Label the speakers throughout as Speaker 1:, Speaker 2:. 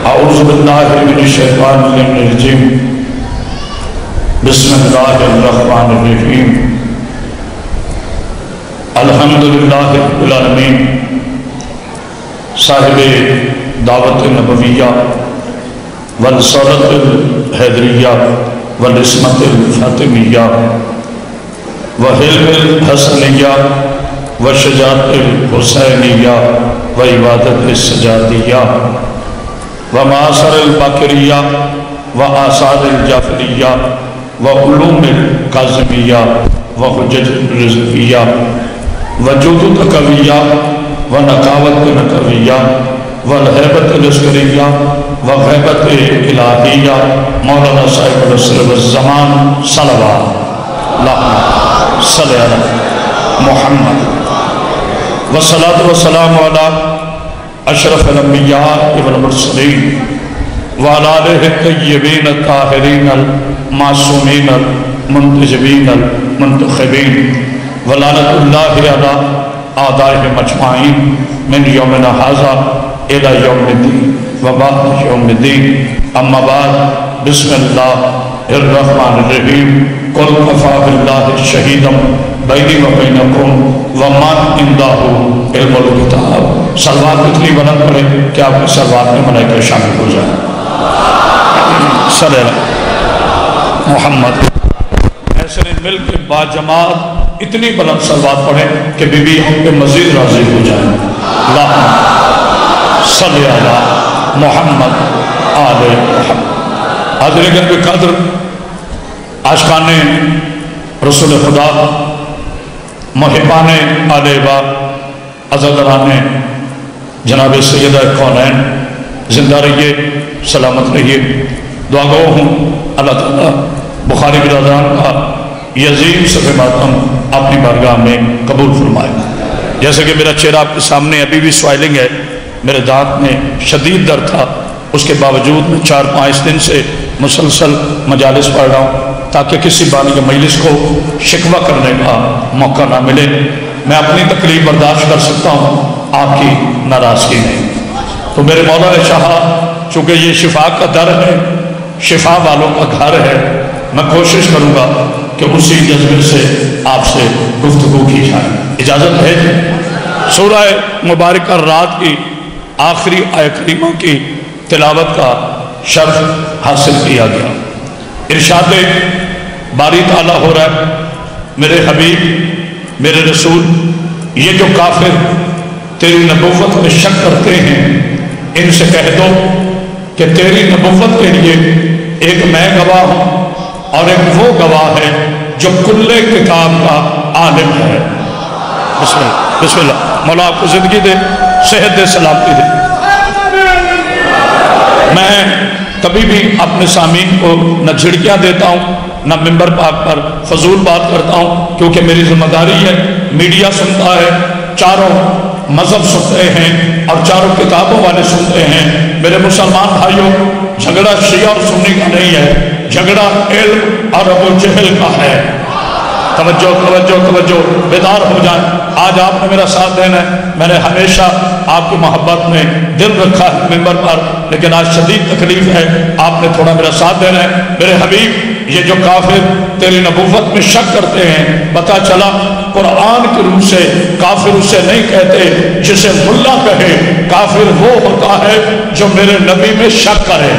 Speaker 1: اعوذ باللہ من الشیطان الرجیم بسم اللہ الرحمن الرحیم الحمدللہ رب العالمین صاحب دعوت نبویہ والرسالت الحیدریہ والعصمت الفاطمیہ وحلم الحسنیہ وشجاعت الحسینیہ وعبادت السجادیہ ومعاصر الباقریہ وآثار الجعفریہ وعلوم القاظمیہ وحجج الرضویہ وجود تقویہ ونقاوت نقویہ والحیبت العسکریہ وغیبت الہیہ مولانا صاحب العصر والزمان صلوات اللہم صلی علی محمد والصلاة والسلام علی اشرف الانبیاء والمرسلین وعلی آلہ الطیبین الطاہرین المعصومین المنتجبین المنتخبین ولعنت اللہ علی اعدائہ مجمعین من یومنا ھذا الی یوم الدین وبعد یوم الدین اما بعد بسم اللہ الرحمن الرحیم قل کفی باللہ شہیدا بینی و بینکم ومن عندہ علم الکتاب۔ صلوات اتنی بلند پڑھیں کہ آپ کے صلوات میں ملائکہ شامل ہو جائیں۔ صلی اللہ محمد۔ ایسے مل کے باجماعت اتنی بلند صلوات پڑھیں کہ بی بی ہم پہ مزید راضی ہو جائیں۔ اللہم صلی اللہ محمد آل محمد۔ حاضرین بقدر عاشقان رسول خدا، محبان آل با، عزاداران جناب سیدہ کونین، زندہ رہیے، سلامت رہیے۔ دعا گو ہوں اللہ تعالیٰ بخاری برادران کا یہ عظیم صفحہ ماتم اپنی بارگاہ میں قبول فرمائے۔ جیسے کہ میرا چہرہ آپ کے سامنے ابھی بھی سوائلنگ ہے، میرے دانت میں شدید درد تھا، اس کے باوجود میں 4-5 دن سے مسلسل مجالس پڑھ رہا ہوں تاکہ کسی بانی کے مجلس کو شکوہ کرنے کا موقع نہ ملے۔ میں اپنی تکلیف برداشت کر سکتا ہوں، آپ کی ناراضگی نہیں۔ تو میرے مولا نے چاہا چونکہ یہ شفا کا در ہے، شفا والوں کا گھر ہے، میں کوشش کروں گا کہ اسی جذبے سے آپ سے گفتگو کی جائے۔ اجازت ہے؟ سورہ مبارکہ رات کی آخری آیت کریمہ کی تلاوت کا شرف حاصل کیا گیا۔ ارشاد باری تعالیٰ ہو رہا ہے، میرے حبیب، میرے رسول، یہ جو کافر تیری نبوت میں شک کرتے ہیں ان سے کہہ دو کہ تیری نبوت کے لیے ایک میں گواہ ہوں اور ایک وہ گواہ ہے جو کل کتاب کا عالم ہے۔ بسم اللہ، بسم اللہ۔ مولا آپ کو زندگی دے، صحت دے، سلامتی دے۔ میں کبھی بھی اپنے سامعین کو نہ جھڑکیاں دیتا ہوں نہ ممبر پاک پر فضول بات کرتا ہوں، کیونکہ میری ذمہ داری ہے۔ میڈیا سنتا ہے، چاروں مذہب سنتے ہیں اور چاروں کتابوں والے سنتے ہیں۔ میرے مسلمان بھائیوں، جھگڑا شیعہ اور سنی کا نہیں ہے، جھگڑا علم اور ابو جہل کا ہے۔ توجہ توجہ توجہ، بیدار ہو جائیں۔ آج آپ نے میرا ساتھ دینا ہے، میں نے ہمیشہ آپ کی محبت میں دل رکھا ہے ممبر پر، لیکن آج شدید تکلیف ہے، آپ نے تھوڑا میرا ساتھ دینا ہے۔ میرے حبیب، یہ جو کافر تیری نبوت میں شک کرتے ہیں، پتہ چلا قرآن کی روح سے کافر اسے نہیں کہتے جسے ملا کہے، کافر وہ ہوتا ہے جو میرے نبی میں شک کرے۔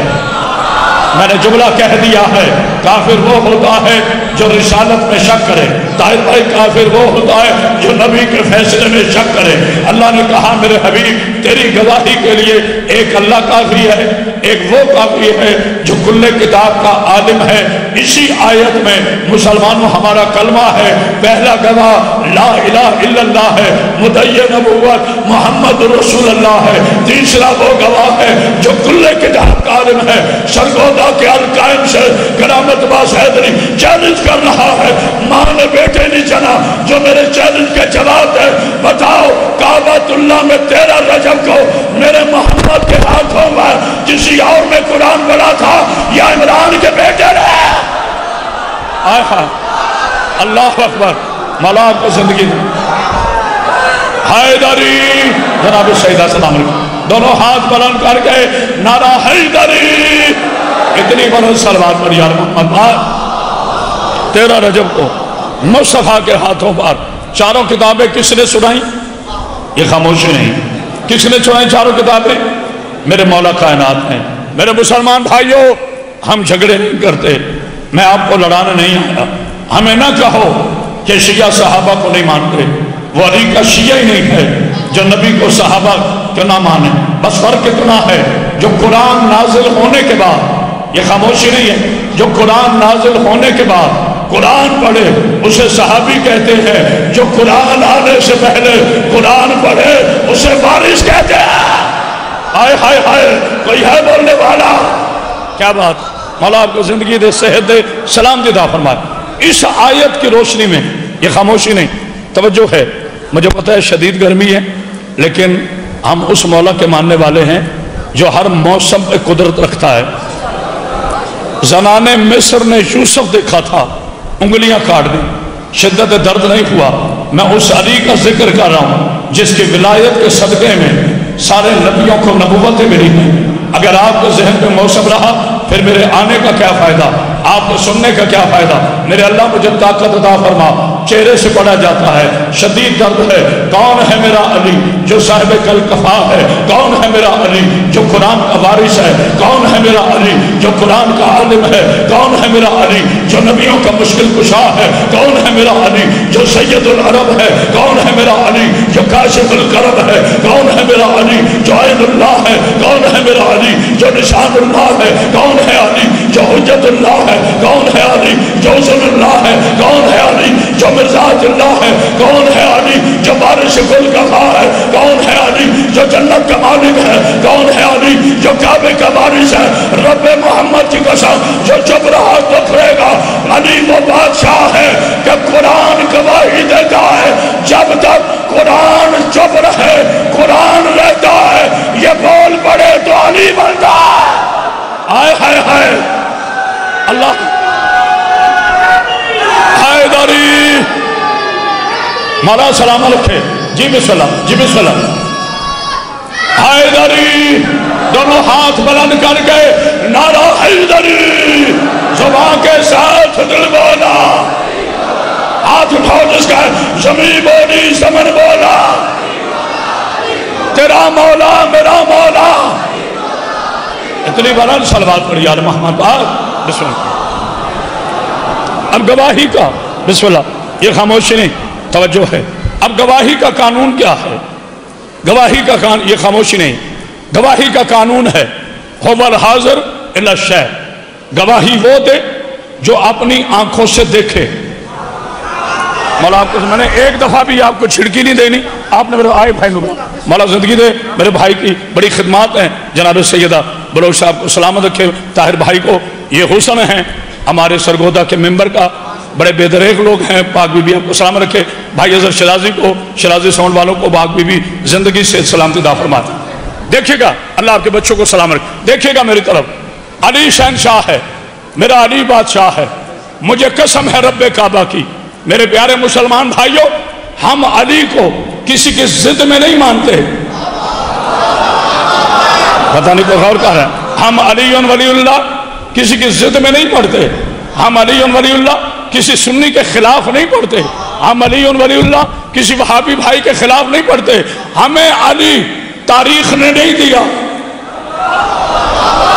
Speaker 1: میں نے جملہ کہہ دیا ہے، کافر وہ ہوتا ہے جو رسالت میں شک کرے۔ طاہر بھائی، کافر وہ ہوتا ہے جو نبی کے فیصلے میں شک کرے۔ اللہ نے کہا میرے حبیب تیری گواہی کے لیے ایک اللہ کافی ہے، ایک وہ کافی ہے جو کل کتاب کا عالم ہے۔ اسی آیت میں مسلمانوں ہمارا کلمہ ہے، پہلا گواہ لا الہ الا اللہ ہے، مدعی نبوت محمد رسول اللہ ہے۔ تیسرا وہ گواہ ہے جو کل کتاب کا عالم ہے۔ سرگودا کے القائم سے کرامت باز حیدری چیلنج کر رہا ہے، ماں نے بیٹے نہیں جنا، جو میرے چیلنج کے جواب ہے۔ بتاؤ کعبۃ اللہ میں 13 رجب کو میرے محمد کے ہاتھوں میں کسی اور میں قرآن پڑھا تھا یا عمران کے بیٹے نے؟ اللہ اکبر، مولا کو زندگی حیدری۔ جناب سیدہ سلام علیکم، दोनों हाथ बुलंद कर गए, नारा हैदरी। इतनी बड़ी सलवात पर यार मोहम्मद 13 रजब को मुस्तफा के हाथों पर चारों किताबें किसने सुनाई? ये खामोशी नहीं। किसने सुनाई चारों किताबें? मेरे मौला कायनात हैं। मेरे मुसलमान भाइयों, हम झगड़े नहीं करते, मैं आपको लड़ाने नहीं आया। हमें ना कहो कि शिया सहाबा को नहीं मानते, वो अली का शिया ही नहीं है जो नबी को सहाबा क्यों ना माने। बस फर्क इतना है, जो कुरान नाजिल होने के बाद, ये खामोशी नहीं है, जो कुरान नाजिल होने के बाद कुरान पढ़े उसे सहाबी कहते हैं, जो कुरान आने से पहले कुरान पढ़े उसे बारिश कहते हैं। हाय हाय हाय, कोई है बोलने वाला? क्या बात। मौला आपको जिंदगी दे, सेहत दे, सलाम दिदा फरमाए। इस आयत की रोशनी में ये खामोशी नहीं, तवज्जो है। मुझे पता है शदीद गर्मी है, लेकिन हम उस मौला के मानने वाले हैं जो हर मौसम पे कुदरत रखता है। जनाने मिस्र ने यूसुफ देखा था, उंगलियां काट दी, शिद्दत दर्द नहीं हुआ। मैं उस अली का जिक्र कर रहा हूं जिसकी विलायत के सदक़े में सारे नबियों को नबूवतें मिली हैं। अगर आपके जहन में मौसम रहा, फिर मेरे आने का क्या फायदा, आपको सुनने का क्या फायदा। मेरे अल्लाह मुझे ताकत अता फरमा। चेहरे से पढ़ा जाता है, शदीद दर्द है। कौन है मेरा अली जो साहिब कल कफा है? कौन है मेरा अली जो कुरान का वारिस है? कौन है मेरा अली जो कुरान का आलिम है? कौन है मेरा अली जो नबियों का मुश्किल कुशा है? कौन है मेरा अली जो सैयदुल अरब है? कौन है मेरा अली जो काशिफुल करब है? कौन है मेरा अली जो ऐनुल्लाह है? कौन है मेरा अली जो निशानुल्लाह है? कौन है अली जो हुज्जतुल्लाह है? कौन है अली जो उज़्नुल्लाह है? कौन है अली जो मिर्ज़ाजुल्लाह है? कौन है अली जो बारिश कुल कफ़ा है? कौन है अली जो जन्नत का मालिक है? कौन है अली जो काबे का वारिस है? रब्बे मोहम्मद की कसम, जो चुप रहा तो करेगा। अली वो बादशाह है कि कुरान गवाही देता है, जब तक कुरान चुप रहे कुरान रहता है। ये बोल पड़े तो अली बनता है। हाय हाय हाय, अल्लाह हैदरी। मौला सलाम रखे जी बिस्मिल्लाह, जी बिस्मिल्लाह। हैदरी, दोनों हाथ बुलंद करके नारा हैदरी, जुबान के साथ दिल बोला, हाथ उठाओ जिसका ज़मीन बोली ज़मन बोला, तेरा मौला मेरा मौला। इतनी बुलंद सलवात पढ़ी यार मोहम्मद पाक। बिस्मिल्लाह। अब गवाही का, बिस्मिल्लाह, ये खामोशी नहीं, तवज्जो है। अब गवाही का कानून क्या है? गवाही का कानून, ये खामोशी नहीं, गवाही का कानून है हुवल हाज़िर इला शै। गवाही वो दे जो अपनी आंखों से देखे। मौला आपको, मैंने एक दफा भी आपको छिड़की नहीं देनी, आपने मेरे आए भाई नु, मौला जिंदगी दे, मेरे भाई की बड़ी खिदमत है। जनाब सैयदा बलोच साहब को सलामत रखे, ताहिर भाई को, ये हुसन है हमारे सरगोदा के मेंबर का, बड़े बेदरेक लोग हैं। पाक बीबी आपको सलाम रखे। भाई अजहर शराजी को, शराजी साउंड वालों को पाक बीबी जिंदगी से सलामती दा फरमाते। देखिएगा, अल्लाह आपके बच्चों को सलाम रखे। देखिएगा मेरी तरफ, अली शहनशाह है, मेरा अली बादशाह है। मुझे कसम है रब्बे काबा की, मेरे प्यारे मुसलमान भाइयों, हम अली को किसी की जिद में नहीं मानते। पता नहीं को गौर कर रहा है। हम अली वलीउल्लाह किसी की जिद में नहीं पढ़ते। हम अली वलीउल्लाह किसी सुन्नी के खिलाफ नहीं पढ़ते। हम अली वलीउल्लाह किसी वहाबी भाई के खिलाफ नहीं पढ़ते। हमें अली तारीख ने नहीं दिया।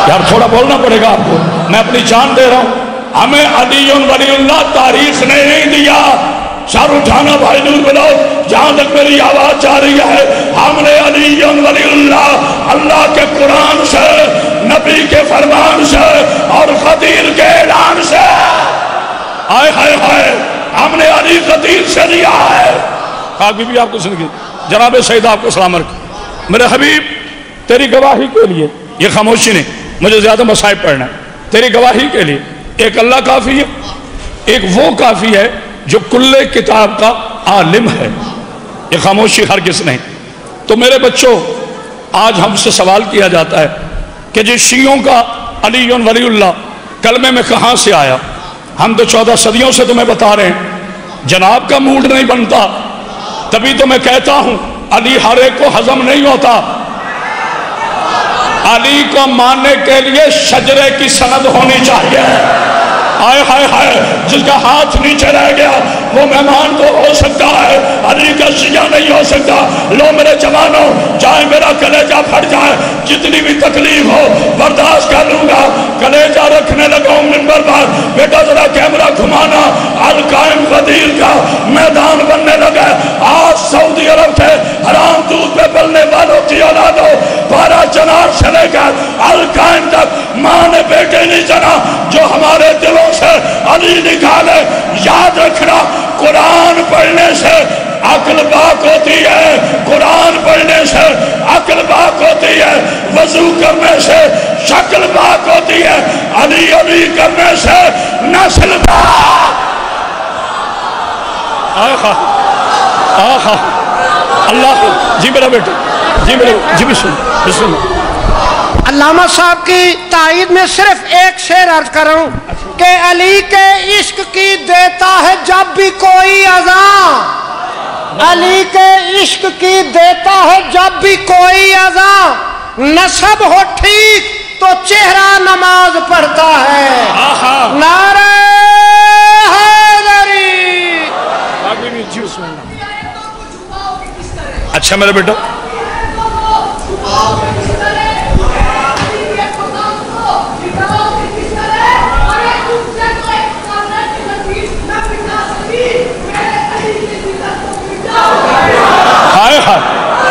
Speaker 1: यार थोड़ा बोलना पड़ेगा आपको, मैं अपनी जान दे रहा हूं। हमें अली वलीउल्लाह तारीख ने नहीं दिया। सर उठाना भाई, दूर बनाओ जहां तक मेरी आवाज जा रही है। हमने अली वलीउल्लाह अल्लाह के कुरान से, नबी के फरमान से और खदीर के ऐलान से, हाय हाय हाय, हमने अली खदीर से लिया है। काकी भी आपको सुन गई। जनाब सईद आपको सलाम रखे। मेरे हबीब, तेरी गवाही के लिए, ये खामोशी नहीं, मुझे ज्यादा मसाइब पढ़ना है। तेरी गवाही के लिए एक अल्लाह काफी है, एक वो काफी है जो कुल्ले किताब का आलिम है। ये खामोशी हर किस नहीं। तो मेरे बच्चों, आज हमसे सवाल किया जाता है कि जी शियों का अली वलीउल्लाह कलमे में कहां से आया? हम तो 14 सदियों से तुम्हें बता रहे हैं। जनाब का मूड नहीं बनता, तभी तो मैं कहता हूं अली हर एक को हजम नहीं होता। علی کو ماننے کے لیے شجرے کی سند ہونی چاہیے. ہائے ہائے ہائے، جس کا ہاتھ نیچے رہ گیا وہ مہمان تو ہو سکتا ہے، علی کا شیعہ نہیں ہو سکتا. لو میرے جوانوں، چاہے میرا کلیجہ پھٹ جائے، جتنی بھی تکلیف ہو برداشت کر لوں گا. کلیجہ رکھنے لگا ہوں منبر پر. بیٹا ذرا کیمرہ گھمانا. القائم غدیر کا میدان بننے لگا. آج سعودی عرب کے حرام دودھ پہ پلنے والوں کی اولادوں 12 چنار سے لے کر القائم تک ماں نے بیٹے نہیں جنا جو ہمارے دلوں سے علی نکالے. یاد رکھنا، قرآن پڑھنے سے عقل پاک ہوتی ہے، قرآن پڑھنے سے عقل پاک ہوتی ہے، وضو کرنے سے شکل پاک ہوتی ہے، علی علی کرنے سے نسل پاک. آہا آہا اللہ. جی میرا بیٹا، جی میرا، جی بسم اللہ بسم اللہ.
Speaker 2: علامہ صاحب کی تائید میں صرف ایک شعر عرض کروں کہ علی کے عشق کی دیتا ہے جب بھی کوئی اذان، علی کے عشق کی دیتا ہے جب بھی کوئی اذان، نسب ہو ٹھیک تو چہرہ نماز پڑھتا ہے. نعرہ حیدری.
Speaker 1: اچھا میرا بیٹا، ہائے ہائے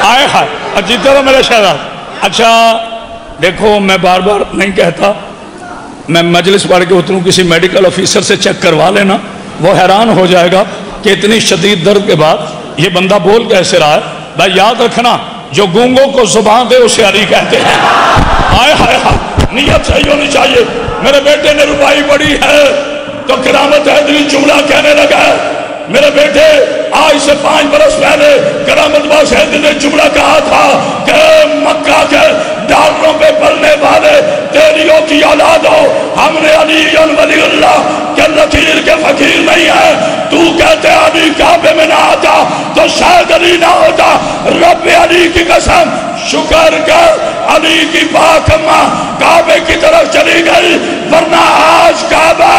Speaker 1: ہائے ہائے جیتے رہو میرے شہزاد. اچھا دیکھو، میں بار بار نہیں کہتا، میں مجلس پڑھ کے اتروں کسی میڈیکل آفیسر سے چیک کروا لینا، وہ حیران ہو جائے گا کہ اتنی شدید درد کے بعد یہ بندہ بول کیسے رہا ہے. بھائی یاد رکھنا، جو گونگوں کو زبان دے اسے علی کہتے ہیں. ہائے ہائے ہائے، نیت صحیح ہونی چاہیے. میرے بیٹے نے ربائی پڑھی ہے تو کرامت حیدری جملہ کہنے لگا ہے. میرے بیٹے آج سے 5 برس پہلے کرامت باز حیدری نے جملہ کہا تھا کہ مکہ کے ڈالروں پہ پلنے والے تیریوں کی اولاد ہو، ہم نے علی ولی اللہ کے لکیر کے فقیر نہیں ہے. تو کہتے علی کعبے میں نہ آتا تو شاید علی نہ ہوتا. رب علی کی قسم شکر کر علی کی پاک اماں کعبے کی طرف چلی گئی، ورنہ آج کعبہ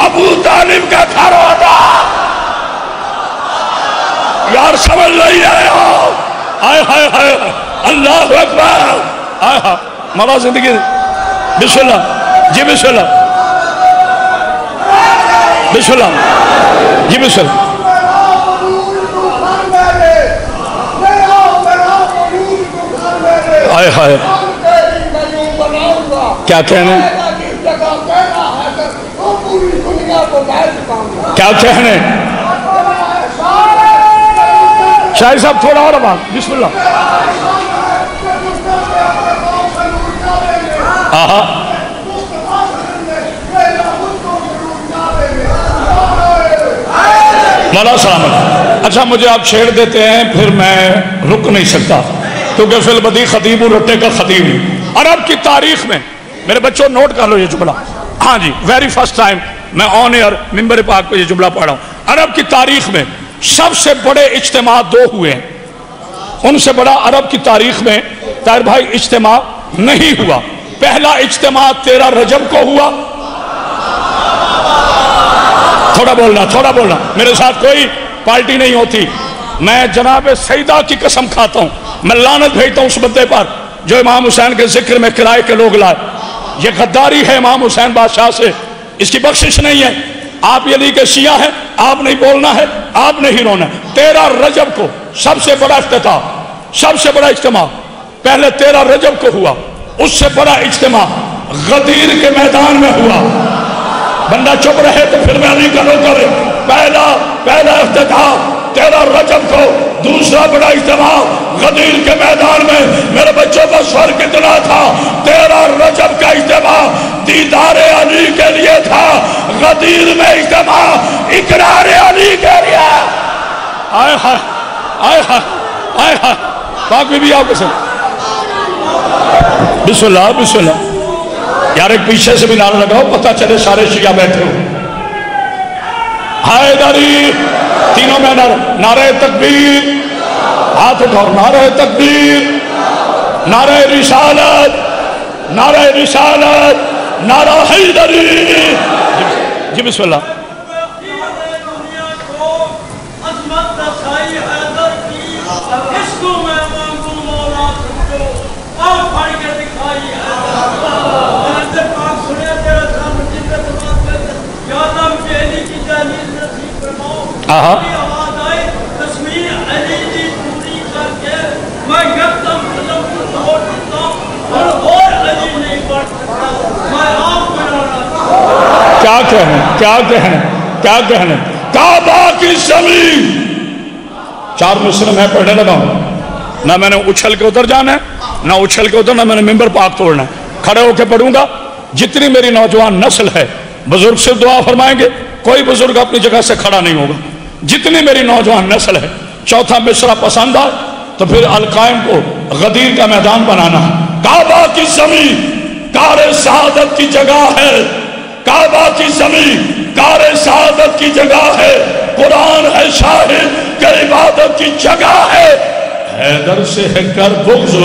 Speaker 1: ابو طالب کا گھر ہوتا. یار سمجھ نہیں آیا. آئے ہائے ہائے اللہ اکبر. آئے ہائے مولا زندگی. بسم اللہ جی، بسم اللہ بسم اللہ جی، بسم اللہ. آئے ہائے کیا کہنے، کیا کہنے. شاہد صاحب تھوڑا اور بات. بسم اللہ. آہا مولا سلامت. اچھا مجھے آپ چھیڑ دیتے ہیں، پھر میں رک نہیں سکتا کیونکہ فی البدی خطیب رٹے کا خطیب ہوں. عرب کی تاریخ میں میرے بچوں نوٹ کر لو یہ جملہ. ہاں جی، ویری فرسٹ ٹائم میں آن ایئر ممبر پاک پہ یہ جملہ پڑھا ہوں. عرب کی تاریخ میں سب سے بڑے اجتماع 2 ہوئے ہیں. ان سے بڑا عرب کی تاریخ میں طاہر بھائی اجتماع نہیں ہوا. پہلا اجتماع 13 رجب کو ہوا. تھوڑا بولنا میرے ساتھ کوئی پارٹی نہیں ہوتی. میں جناب سیدہ کی قسم کھاتا ہوں، میں لعنت بھیجتا ہوں اس بندے پر جو امام حسین کے ذکر میں کرائے کے لوگ لائے. یہ غداری ہے امام حسین بادشاہ سے، اس کی بخشش نہیں ہے. آپ علی کے شیعہ ہیں، آپ نہیں بولنا ہے، آپ نہیں رونا ہے. 13 رجب کو سب سے بڑا افتتاح، سب سے بڑا اجتماع پہلے 13 رجب کو ہوا. اس سے بڑا اجتماع غدیر کے میدان میں ہوا. بندہ چپ رہے تو پھر میں علی کا نوکر. پہلا افتتاح 13 رجب کو، دوسرا بڑا اجتماع غدیر کے میدان میں. میرے بچوں کا فرق اتنا تھا، 13 رجب کا اجتماع دیدار علی کے لیے تھا، غدیر میں اجتماع اقرار علی کے لیے. آئے ہائے آئے ہائے آئے ہائے. پاک بھی آؤ کسے. بسم اللہ بسم اللہ. یار ایک پیچھے سے بھی نعرہ لگاؤ، پتہ چلے سارے شیعہ بیٹھے ہو. حیدری تینوں میں نعرہ تکبیر. ہاتھ اٹھاؤ. نعرہ تکبیر، نعرہ رسالت، नारा रिसालत, नारा हैदरी। जी बिस्मिल्लाह। क्या कहने, क्या कहने, क्या कहने। काबा की ज़मीन, 4 मिसरे मैं पढ़ने लगा हूं। ना मैंने उछल के उधर जाना है, ना उछल के उधर, ना मैंने मिंबर पाक तोड़ना है। खड़े होकर पढ़ूंगा। जितनी मेरी नौजवान नस्ल है, बुजुर्ग से दुआ फरमाएंगे, कोई बुजुर्ग अपनी जगह से खड़ा नहीं होगा। जितनी मेरी नौजवान नस्ल है, चौथा मिसरा पसंद आए तो फिर अलकायम को गदीर का मैदान बनाना है। काबा की ज़मीन कारे शहादत की जगह है। काबा की ज़मीन कारे शहादत की जगह है। कुरान है शाहिद के इबादत की जगह है। हैदर से है कर बुग़्ज़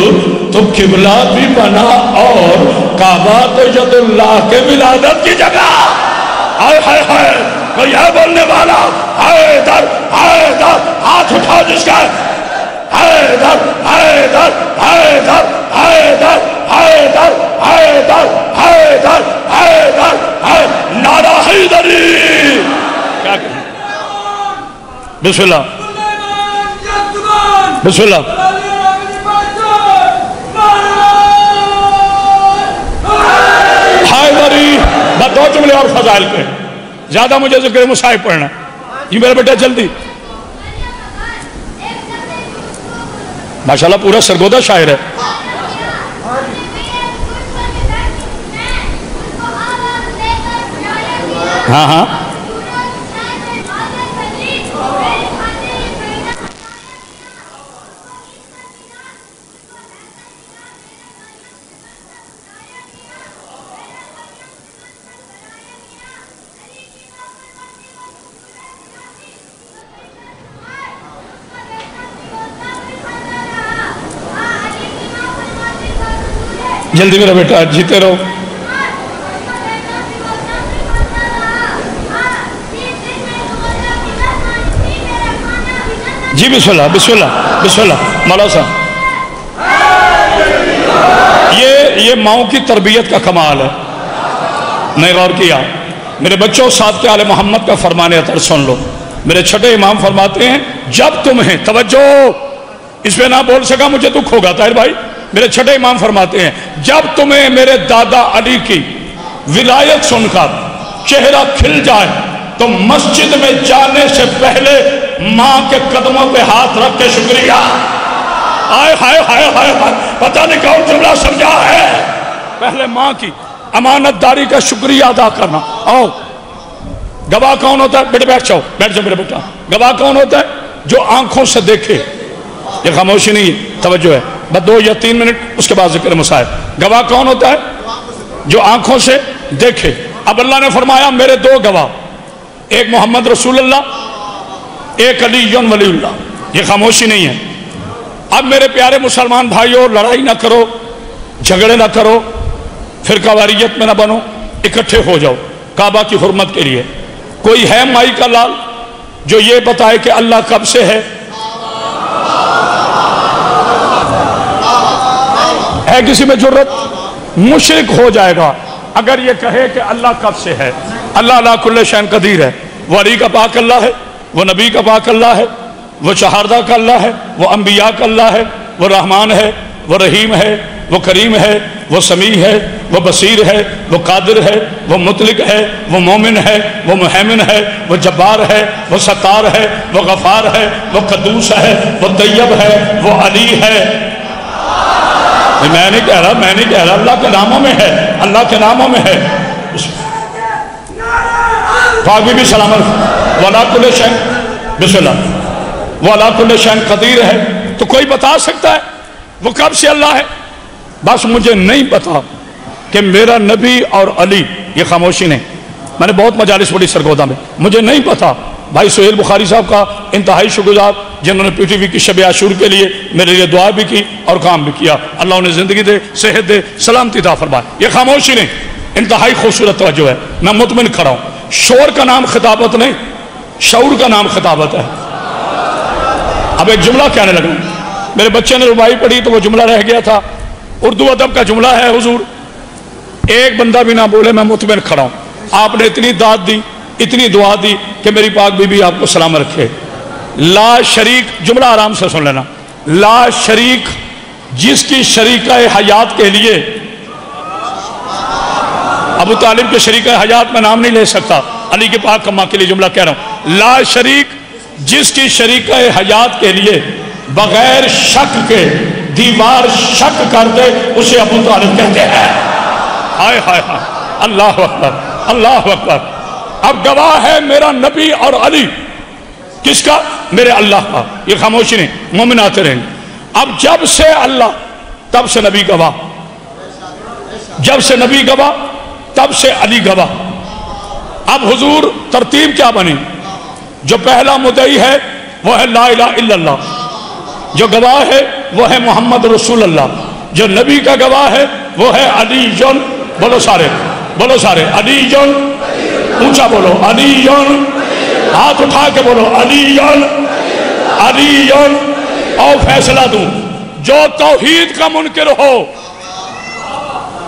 Speaker 1: तो किबला भी बना, और काबा तो यदुल्लाह के विलादत की जगह। हाय हाय हाय, कोई है बोलने वाला? हैदर हैदर, हाथ उठाओ जिसका। हैदर हैदर हैदर हैदर हैदर हैदर हैदर हैदर है, नारा हैदरी। क्या कहें? बिस्मिल्लाह बिस्मिल्लाह। हैदरी, बस 2 जुमले और फजाइल पे, ज्यादा मुझे ज़िक्र मुसाहिब पढ़ना। ये मेरा बेटा जल्दी। माशाल्लाह पूरा सरगोदा शायर है। हाँ हाँ, जल्दी मेरा बेटा, जीते रहो। जी बिस्मिल्लाह बिस्मिल्लाह बिस्मिल्लाह। मौला साहब, ये माओ की तरबियत का कमाल है। मैं गौर किया। मेरे बच्चों, साथ के आले मोहम्मद का फरमाने अतर सुन लो। मेरे छठे इमाम फरमाते हैं, जब तुम्हें, तवज्जो, इस पे ना बोल सका मुझे दुख होगा ताहिर भाई। मेरे छठे इमाम फरमाते हैं, जब तुम्हें मेरे दादा अली की विलायत सुनकर चेहरा खिल जाए तो मस्जिद में जाने से पहले माँ के कदमों पे हाथ रख के शुक्रिया। आय हाय हाय हाय हाय, पता नहीं कौन जुमला समझा है। पहले माँ की अमानतदारी का शुक्रिया अदा करना। आओ, गवाह कौन होता है? बेटे बैठ जाओ, बैठ जाओ मेरे बेटा। गवाह कौन होता है? जो आंखों से देखे। ये खामोशी नहीं है, तवज्जो है। बस 2 या 3 मिनट, उसके बाद जिक्र मुसाहिब। गवाह कौन होता है? जो आंखों से देखे। अब अल्लाह ने फरमाया, मेरे 2 गवाह, एक मोहम्मद रसूलुल्लाह, एक अली वलीउल्लाह। ये खामोशी नहीं है। अब मेरे प्यारे मुसलमान भाइयों, लड़ाई ना करो, झगड़े ना करो, फिरका वारियत में ना बनो, इकट्ठे हो जाओ काबा की हुर्मत के लिए। कोई है माई का लाल जो ये बताए कि अल्लाह कब से है? है किसी में जुर्रत? मुशरिक हो जाएगा अगर ये कहे कि अल्लाह कब से है। अल्लाह अला कुल्ले शैन कदीर है। वो अली का पाक अल्लाह है, वो नबी का पाक अल्लाह है, वो शहादा का अल्लाह है, वो अम्बिया का अल्लाह है, वो रहमान है, वो रहीम है, वो करीम है, वो समी है, वो बसीर है, वो कादिर है, वो मुतलिक है, वो मोमिन है, वो मुहैमिन है, वो जब्बार है, वो सत्तार है, वो गफार है, वो कद्दूस है, वो तैयब है, वो अली है। मैं नहीं कह रहा, अल्लाह के नामों में है, अल्लाह के नामों में है। फागी भी सलामत, वला कुल्ले शैन, बिस्मिल्लाह, वला कुल्ले शैन कदीर है। तो कोई बता सकता है वो कब से अल्लाह है? बस मुझे नहीं पता कि मेरा नबी और अली, ये खामोशी नहीं, मैंने बहुत मजालिस पढ़ी सरगोदा में, मुझे नहीं पता। भाई सुहेल बुखारी साहब का इंतहाई शुक्रगुजार, जिन्होंने PTV की शब आशूर के लिए मेरे लिए दुआ भी की और काम भी किया। अल्लाह उन्हें ज़िंदगी दे, सेहत दे, सलामती अता फरमाए। ये खामोशी नहीं, इंतहाई खूबसूरत तवज्जो है। मैं मुतमिन खड़ा हूँ, शोर का नाम खिताबत नहीं, शऊर का नाम खिताबत है। अब एक जुमला कहने लगा, मेरे बच्चे ने रुबाई पढ़ी तो वो जुमला रह गया था, उर्दू अदब का जुमला है हुजूर, एक बंदा भी ना बोले, मैं मुतमिन खड़ा हूँ। आपने इतनी दाद दी, इतनी दुआ दी कि मेरी पाक बीबी आपको सलाम रखे। ला शरीक, जुमला आराम से सुन लेना, ला शरीक जिसकी शरीका हयात के लिए, अबू तालिब के शरीका हयात में नाम नहीं ले सकता, अली के पाक कम्मा के लिए जुमला कह रहा हूं। ला शरीक जिसकी शरीका हयात के लिए बगैर शक के दीवार शक कर दे, उसे अबू तालिब कहते हैं। हाय हाय हाय, अल्लाह अकबर, अल्लाह अकबर। अब गवाह है मेरा नबी और अली, किसका? मेरे अल्लाह का। ये खामोशी नहीं, मोमिन आते रहेंगे। अब जब से अल्लाह तब से नबी गवाह, जब से नबी गवाह तब से अली गवाह। अब हुजूर तरतीब क्या बनी? जो पहला मुद्दई है वो है ला इलाहा इल्लल्लाह, जो गवाह है वो है मोहम्मद रसूल अल्लाह, जो नबी का गवाह है वो है अली जोन। बोलो सारे, बोलो सारे, अली जोन, ऊंचा बोलो, अली जोन, हाथ उठा के बोलो, अली जोन, अली जोन। और फैसला दूं, जो तौहीद का मुनकिर हो,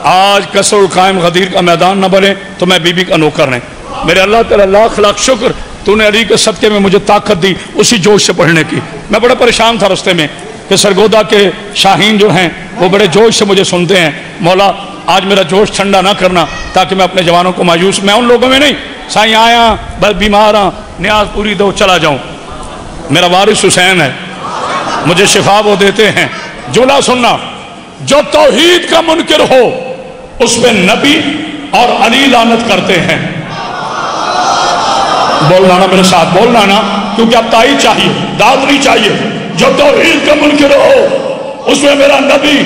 Speaker 1: आज कसर कायम गदीर का मैदान न बने तो मैं बीबी का नौकर नहीं। मेरे अल्लाह तेरा लाख लाख शुक्र, तूने अली के सदके में मुझे ताकत दी उसी जोश से पढ़ने की। मैं बड़ा परेशान था रास्ते में कि सरगोदा के शाहीन जो हैं वो बड़े जोश से मुझे सुनते हैं। मौला आज मेरा जोश ठंडा ना करना ताकि मैं अपने जवानों को मायूस, मैं उन लोगों में नहीं, साईं आया बस बीमार हाँ, न्याज पूरी दो चला जाऊं। मेरा वारिस हुसैन है, मुझे शिफा वो देते हैं। जुमला सुनना, जो तौहीद का मुनकिर हो उस पे नबी और अली लानत करते हैं। बोलना ना मेरे साथ, बोलना ना, क्योंकि अब ताई चाहिए, दाद नहीं चाहिए। जो तौहीद का मुनकिर हो उसमें मेरा नबी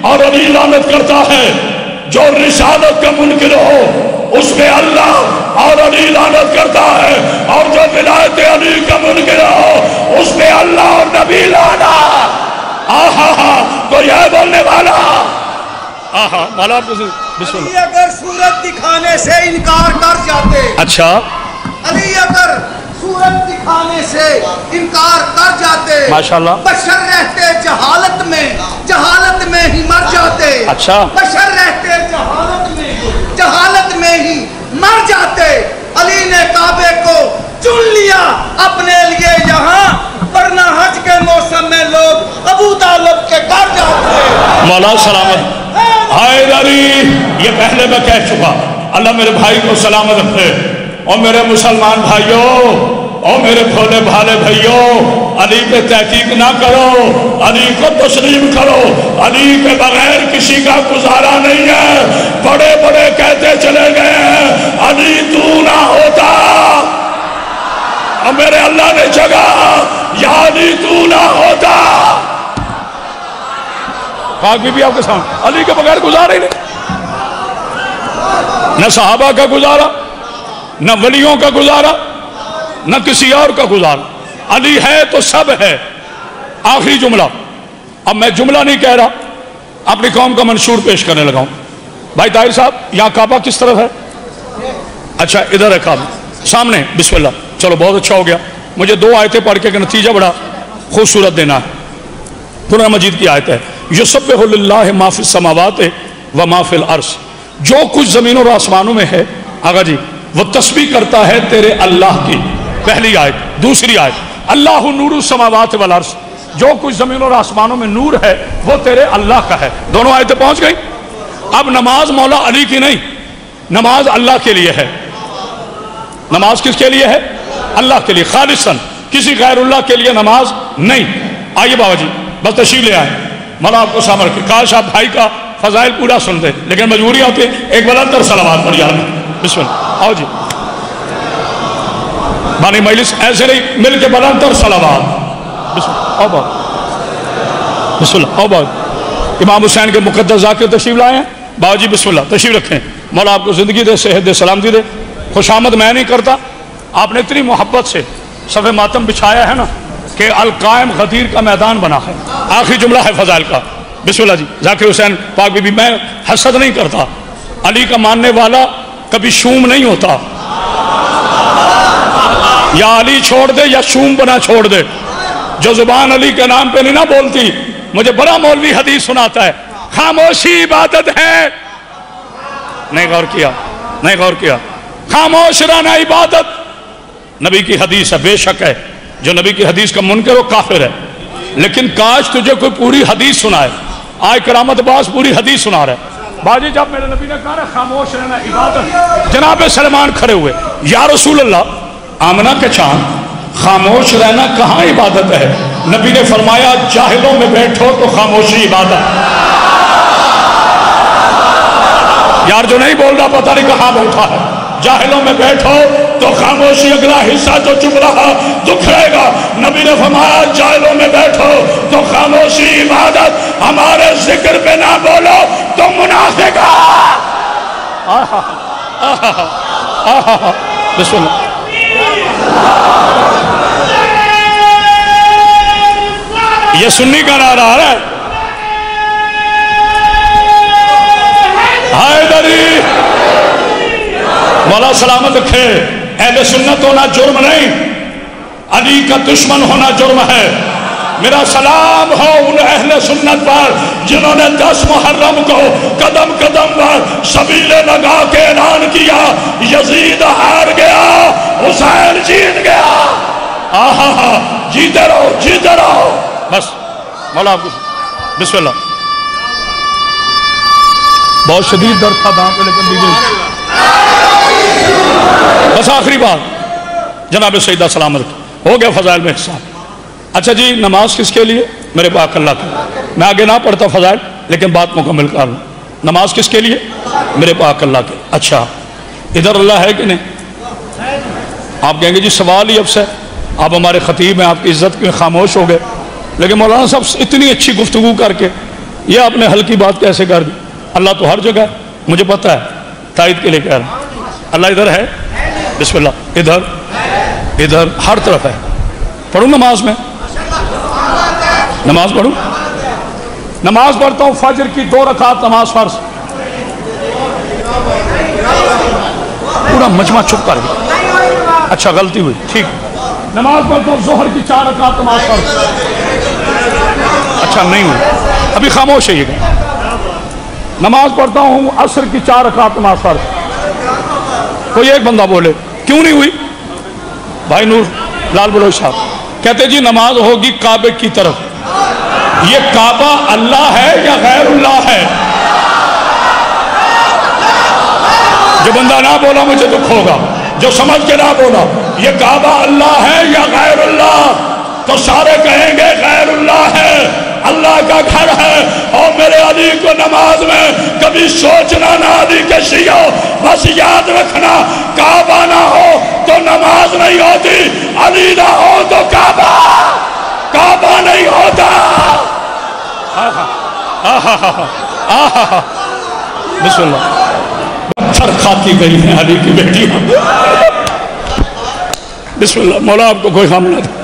Speaker 1: और अली लानत करता है। जो रिसालत का मुनकिर हो उसमें अल्लाह और अली लानत करता है। और जो विलायत अली का मुनकिर हो उसमें अल्लाह और नबी लानत। आहा, कोई है बोलने वाला? आहा, माला
Speaker 3: अली अगर सूरत दिखाने से इनकार कर जाते,
Speaker 1: अच्छा,
Speaker 3: अली अगर सूरत दिखाने से इनकार कर जाते,
Speaker 1: माशाल्लाह,
Speaker 3: बशर रहते जहालत में ही मर जाते।
Speaker 1: अच्छा,
Speaker 3: बशर रहते जहालत में ही मर जाते। अली ने काबे को चुन लिया अपने लिए यहाँ, वरना हज के मौसम में लोग अबू तालिब के घर जाते।
Speaker 1: मौला सलामत हैदरी, ये पहले मैं कह चुका। अल्लाह मेरे भाई को सलामत रखे। और मेरे मुसलमान भाइयों और मेरे भोले भाले भाइयों, अली पे तहकीक ना करो, अली को तस्लीम करो। अली के बगैर किसी का गुजारा नहीं है। बड़े बड़े कहते चले गए हैं अली तू ना होता, और मेरे अल्लाह ने जगह या अली तू ना होता। पाक बीबी आपके सामने, अली के बगैर गुजारा ही नहीं, न सहाबा का गुजारा, न वलियों का गुजारा, न किसी और का गुजारा। अली है तो सब है। आखिरी जुमला, अब मैं जुमला नहीं कह रहा, अपनी कौम का मंशूर पेश करने लगा हूं। भाई ताहिर साहब, यहां काबा किस तरफ है? अच्छा, इधर है काबा सामने, बिस्मिल्लाह। चलो बहुत अच्छा हो गया। मुझे दो आयतें पढ़ के नतीजा बड़ा खूबसूरत देना है। कुरान मजीद की आयत है, युसब्बिहु लिल्लाहि मा फिस समावाति व मा फिल अर्श, जो कुछ जमीनों और आसमानों में है आगा जी वो तस्बीह करता है तेरे अल्लाह की। पहली आयत। दूसरी आयत, अल्लाहु नूरु समावाति वल अर्श, जो कुछ जमीनों और आसमानों में नूर है वो तेरे अल्लाह का है। दोनों आयतें पहुंच गई। अब नमाज मौला अली की नहीं, नमाज अल्लाह के लिए है। नमाज किसके लिए है? अल्लाह के लिए, खालिसन, किसी गैरुल्लाह के लिए नमाज नहीं। आइए बाबा जी बस तशरीफ ले आए, मौला आपको सामर के। काश आप भाई का फजाइल पूरा सुनते, लेकिन मजबूरी होती है। एक बुलंद सलावत पढ़िए बिस्मिल्लाह। आओ जी, बानी मजलिस ऐसे नहीं, मिल के बुलंद सलावत। बिस्मिल्लाह, आओ बाबा, बिस्मिल्लाह, आओ बाबा। इमाम हुसैन के मुकद्दस जाकिर तशरीफ लाए हैं। बाबा जी बिस्मिल्लाह, तशरीफ रखें। मौला आपको जिंदगी दे, सेहत दे, सलामती दे। खुशामद मैं नहीं करता, आपने इतनी मोहब्बत से सफ़े मातम बिछाया है ना, کہ القائم غدیر کا میدان بنا ہے. آخری جملہ ہے فضائل کا. بسم اللہ جی. ذاکر حسین پاک بی بی. میں حسد نہیں کرتا. علی کا ماننے والا کبھی شوم نہیں ہوتا. یا علی چھوڑ دے یا شوم بنا چھوڑ دے. جو زبان علی کے نام پہ نہیں نہ بولتی. مجھے بڑا مولوی حدیث سناتا ہے خاموشی عبادت ہے. نہیں غور کیا, نہیں غور کیا. خاموش رہنا عبادت. نبی کی حدیث ہے, بے شک ہے. جو نبی کی حدیث کا منکر وہ کافر ہے. لیکن کاش تجھے کوئی پوری حدیث سنائے. آج کرامت باز پوری حدیث سنا رہا ہے. باجی جب میرے نبی نے کہا نا خاموش رہنا عبادت, جناب سلمان کھڑے ہوئے, یا رسول اللہ, آمنہ کے چاند, خاموش رہنا کہاں عبادت ہے؟ نبی نے فرمایا جاہلوں میں بیٹھو تو خاموشی عبادت. یار جو نہیں بول رہا پتہ نہیں کہاں بیٹھا ہے. جاہلوں میں بیٹھو تو خاموشی, اگلا حصہ جو چپ رہا دکھ رہے گا. نبی نے فرمایا جاہلوں میں بیٹھو تو خاموشی عبادت. ہمارے ذکر پہ نہ بولو تو منافق. بسم اللہ. یہ سنی کا نعرہ آ رہا ہے. حیدری مولا سلامت رکھے. اہل سنت ہونا جرم نہیں, علی کا دشمن ہونا جرم ہے. میرا سلام ہو ان اہل سنت پر جنہوں نے 10 محرم کو قدم قدم پر شبیلے لگا کے اعلان کیا یزید ہار گیا, حسین جیت گیا. آہا جیتے رہو, جیتے رہو. بس مولا آپ کو بسم اللہ. بہت شدید درد تھا داں پہ, لیکن دیجیے بس آخری بات جناب سیدہ سلامت ہو گیا فضائل میں حصہ. اچھا جی, نماز کس کے لیے؟ میرے پاک اللہ کا. میں آگے نہ پڑھتا فضائل, لیکن بات مکمل کر لوں. نماز کس کے لیے؟ میرے پاک اللہ کے. اچھا ادھر اللہ ہے کہ نہیں؟ آپ کہیں گے جی سوال ہی اب سے, آپ ہمارے خطیب ہیں, آپ کی عزت میں خاموش ہو گئے. لیکن مولانا صاحب اتنی اچھی گفتگو کر کے یہ آپ نے ہلکی بات کیسے کر دی؟ اللہ تو ہر جگہ ہے, مجھے پتہ ہے, تائید کے لیے کہہ رہا ہوں. اللہ ادھر ہے. بسم اللہ. ادھر, ادھر, ہر طرف ہے. پڑھوں نماز میں, نماز پڑھوں, نماز پڑھتا ہوں. فجر کی 2 رکعت نماز فرض. پورا مجمع چپ کر گیا. اچھا غلطی ہوئی, ٹھیک. نماز پڑھتا ہوں ظہر کی 4 رکعت نماز فرض. اچھا نہیں ہوئی, ابھی خاموش ہے یہ. نماز پڑھتا ہوں عصر کی 4 رکعت نماز فرض. کوئی ایک بندہ بولے کیوں نہیں ہوئی؟ بھائی نور لال بلوچ صاحب کہتے جی نماز ہوگی کعبے کی طرف. یہ کعبہ اللہ ہے یا غیر اللہ ہے؟ جو بندہ نہ بولا مجھے دکھ ہوگا, جو سمجھ کے نہ بولا. یہ کعبہ اللہ ہے یا غیر اللہ؟ تو سارے کہیں گے غیر اللہ ہے, اللہ کا گھر ہے. اور میرے علی کو نماز میں کبھی سوچنا نہ علی کے شیعوں, بس یاد رکھنا کعبہ نہ ہو تو نماز نہیں ہوتی, علی نہ ہو تو کعبہ نہیں ہوتا. بسم اللہ. پتھر کھاتی گئی ہیں علی کی بیٹیاں. بسم اللہ. مولا آپ کو کوئی غم نہ دے.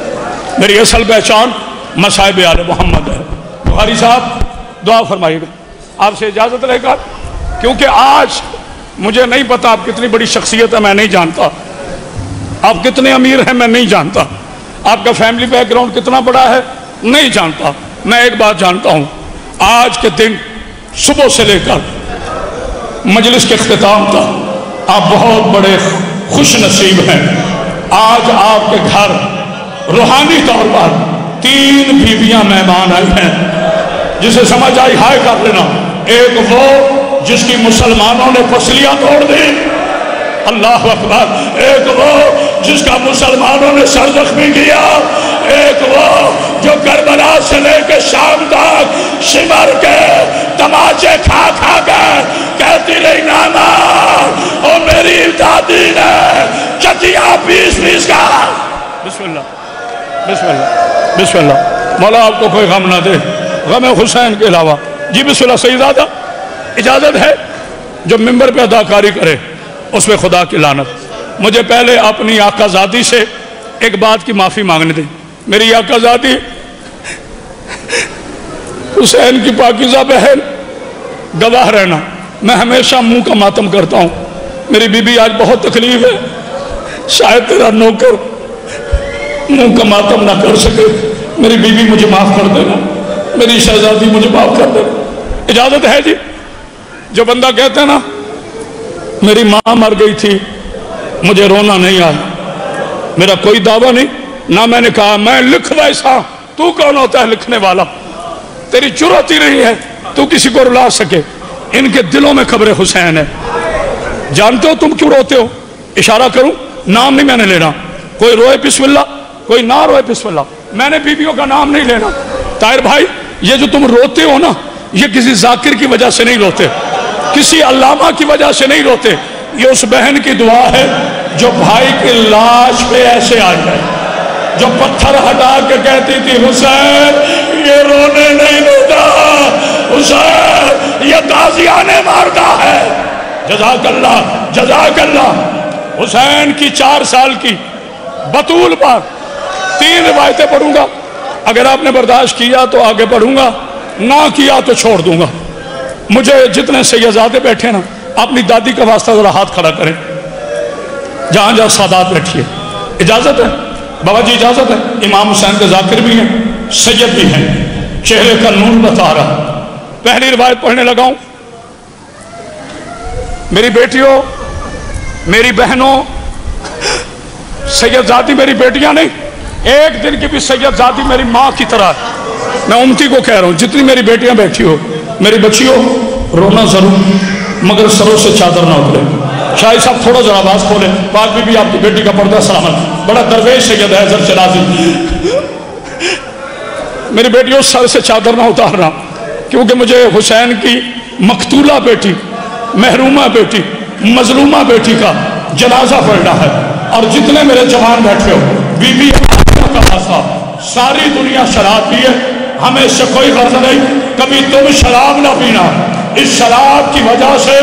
Speaker 1: میری اصل پہچان مصائب آل محمد ہے. بخاری صاحب دعا فرمائیے گا. آپ سے اجازت رہے گا, کیونکہ آج مجھے نہیں پتا آپ کتنی بڑی شخصیت ہے, میں نہیں جانتا. آپ کتنے امیر ہیں میں نہیں جانتا. آپ کا فیملی بیک گراؤنڈ کتنا بڑا ہے نہیں جانتا. میں ایک بات جانتا ہوں, آج کے دن صبح سے لے کر مجلس کے اختتام تک آپ بہت بڑے خوش نصیب ہیں. آج آپ کے گھر روحانی طور پر 3 بیویاں مہمان آئی ہیں. جسے سمجھ آئی ہائے کر لینا. ایک وہ جس کی مسلمانوں نے پسلیاں توڑ دی, اللہ اکبر. ایک وہ جس کا مسلمانوں نے سر زخمی کیا. ایک وہ جو کربلا سے لے کے شام تک شمر کے تماچے کھا کھا کے کہتی رہی نانا اور میری دادی نے چٹیاں پیس کا. بسم اللہ, بسم اللہ, بسم اللہ. مولا آپ کو کوئی غم نہ دے, غم حسین کے علاوہ. جی بسم اللہ. سیدادہ اجازت ہے جو ممبر پہ اداکاری کرے اس میں خدا کی لعنت. مجھے پہلے اپنی آقا زادی سے ایک بات کی معافی مانگنے دیں. میری آقازادی حسین کی پاکیزہ بہن گواہ رہنا، میں ہمیشہ منہ کا ماتم کرتا ہوں. میری بی بی آج بہت تکلیف ہے، شاید تیرا نوکر منہ کا ماتم نہ کر سکے. میری بی بی مجھے معاف کر دینا، میری شہزادی مجھے معاف کر دینا. اجازت ہے جی؟ جو بندہ کہتا ہے نا میری ماں مر گئی تھی مجھے رونا نہیں آیا، میرا کوئی دعویٰ نہیں، نہ میں نے کہا میں لکھ ویسا. تو کون ہوتا ہے لکھنے والا؟ تیری جرات ہی نہیں ہے تو کسی کو رلا سکے. ان کے دلوں میں قبر حسین ہے. جانتے ہو تم کیوں روتے ہو؟ اشارہ کروں، نام نہیں میں نے لینا. کوئی روئے بسم اللہ، کوئی نہ روئے بسم اللہ. میں نے بیویوں کا نام نہیں لینا. طاہر بھائی یہ جو تم روتے ہو نا، یہ کسی ذاکر کی وجہ سے نہیں روتے، کسی علامہ کی وجہ سے نہیں روتے. یہ اس بہن کی دعا ہے جو بھائی کی لاش پہ ایسے آ جائے، جو پتھر ہٹا کے کہتی تھی حسین یہ رونے نہیں دیتا، حسین یہ تازیانے مارتا ہے. جزاک اللہ، جزاک اللہ. حسین کی 4 سال کی بطول پر 3 روایتیں پڑھوں گا. اگر آپ نے برداشت کیا تو آگے پڑھوں گا، نہ کیا تو چھوڑ دوں گا. مجھے جتنے سیدزادے بیٹھے نا اپنی دادی کا واسطہ ذرا ہاتھ کھڑا کریں، جہاں جہاں سادات بیٹھیے. اجازت ہے بابا جی؟ اجازت ہے. امام حسین کے ذاکر بھی ہیں، سید بھی ہیں، چہرے کا نور بتا رہا. پہلی روایت پڑھنے لگا ہوں. میری بیٹیوں، میری بہنوں، سیدزادی میری بیٹیاں نہیں، ایک دن کی بھی سیدزادی میری ماں کی طرح ہے. میں امتی کو کہہ رہا ہوں جتنی میری بیٹیاں بیٹھی ہو، میری بچیوں رونا ضرور مگر سروں سے چادر نہ اترے. شاہد صاحب تھوڑا ذرا آواز کھولیں. پاک بی بی آپ کی بیٹی کا پردہ سلامت، بڑا درویش سید ہے زر شرازی. میری بیٹیوں سر سے چادر نہ اتارنا، کیونکہ مجھے حسین کی مقتولہ بیٹی، محرومہ بیٹی، مظلومہ بیٹی کا جنازہ پڑھنا ہے. اور جتنے میرے جوان بیٹھے ہو، بی بی کا واسطہ ساری دنیا شراب پیے، ہمیں سے کوئی غرض نہیں، کبھی تم شراب نہ پینا. اس شراب کی وجہ سے